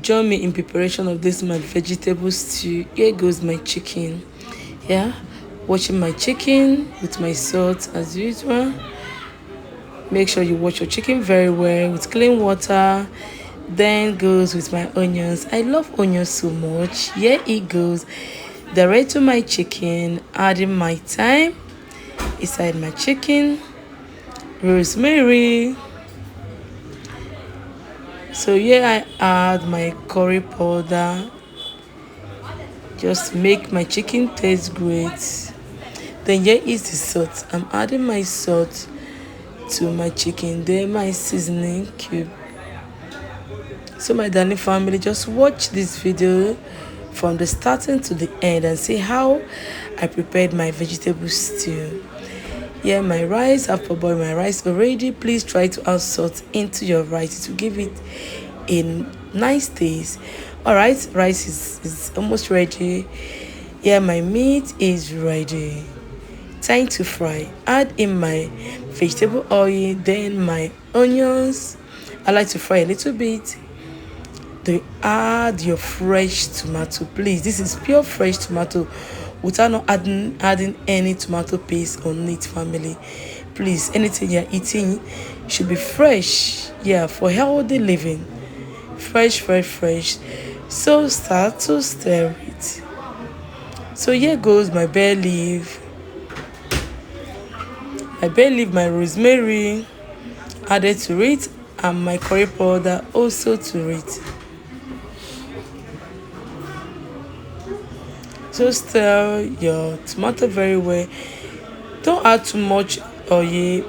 join me in preparation of this my vegetable stew. Here goes my chicken. Yeah, watching my chicken with my salt as usual. Make sure you wash your chicken very well with clean water. Then goes with my onions. I love onions so much. Here it goes. Direct to my chicken, adding my thyme inside my chicken, rosemary. So here I add my curry powder. Just make my chicken taste great. Then here is the salt. I'm adding my salt to my chicken. Then my seasoning cube. So my darling family, just watch this video from the starting to the end and see how I prepared my vegetable stew. Yeah, my rice, I've parboiled my rice already. Please try to add salt into your rice. It will give it a nice taste. Alright, rice is almost ready. Yeah, my meat is ready. Time to fry. Add in my vegetable oil, then my onions. I like to fry a little bit. Then add your fresh tomato, please. This is pure fresh tomato without not adding any tomato paste on it, family. Please, anything you're eating should be fresh. Yeah, for healthy living. Fresh, fresh, fresh. So start to stir it. So here goes my bay leaf. My rosemary added to it, and my curry powder also to it. So stir your tomato very well. Don't add too much oil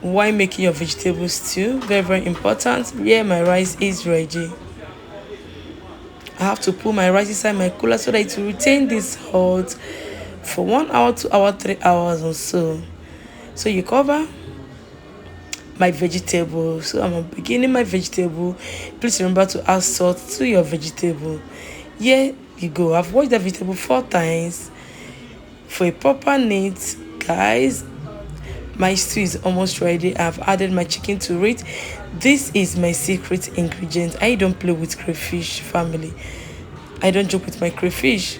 while making your vegetable stew. Very, very important. Here my rice is ready. I have to put my rice inside my cooler so that it will retain this hot for 1 hour, 2 hours, 3 hours or so. So you cover my vegetable. So I'm beginning my vegetable. Please remember to add salt to your vegetable. Here you go. I've washed the vegetable 4 times for a proper neat, guys. My stew is almost ready. I've added my chicken to it. This is my secret ingredient. I don't play with crayfish, family. I don't joke with my crayfish.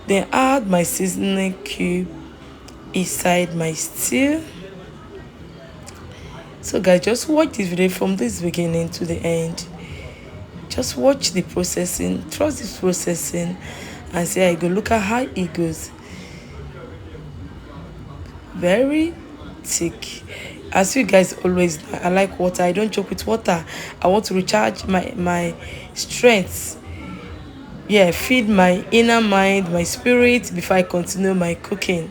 Then add my seasoning cube inside my stew. So guys, just watch this video from this beginning to the end. Just watch the processing, trust this processing, and see how it goes. Look at how it goes. Very thick. As you guys always know, I like water. I don't joke with water. I want to recharge my strength. Yeah, feed my inner mind, my spirit before I continue my cooking.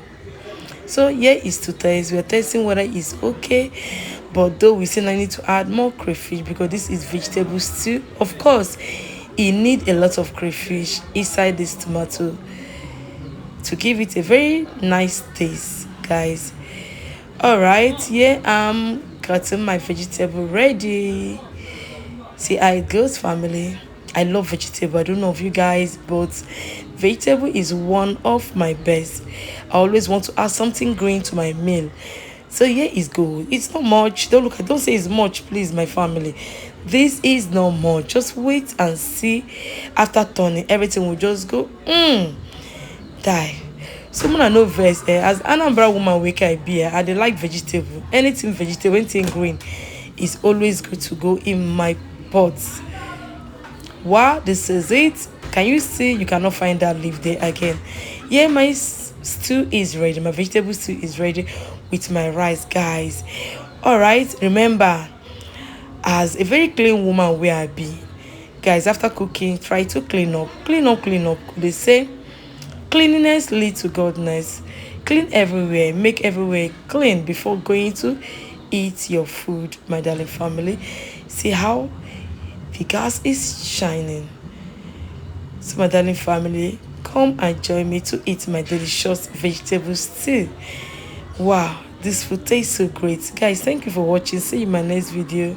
So here is to taste. We are testing whether it's okay, but though we still need to add more crayfish because this is vegetable stew. Of course, you need a lot of crayfish inside this tomato to give it a very nice taste, guys. All right, here I'm cutting my vegetable ready. See how it goes, family. I love vegetable. I don't know if you guys, but vegetable is one of my best. I always want to add something green to my meal. So here is good. It's not much. Don't say it's much, please, my family. This is not much. Just wait and see. After turning, everything will just go die. Someone I know verse as Anambra woman wake I be I dey like vegetable. Anything vegetable, anything green is always good to go in my pots. Wow, this is it. Can you see? You cannot find that leaf there again. Yeah, my stew is ready. My vegetable stew is ready with my rice, guys. All right, remember, as a very clean woman where I be, guys, after cooking, try to clean up. They say cleanliness leads to godness. Clean everywhere, make everywhere clean before going to eat your food, my darling family. See how the gas is shining. So my darling family, come and join me to eat my delicious vegetable stew. Wow, this food tastes so great. Guys, thank you for watching. See you in my next video.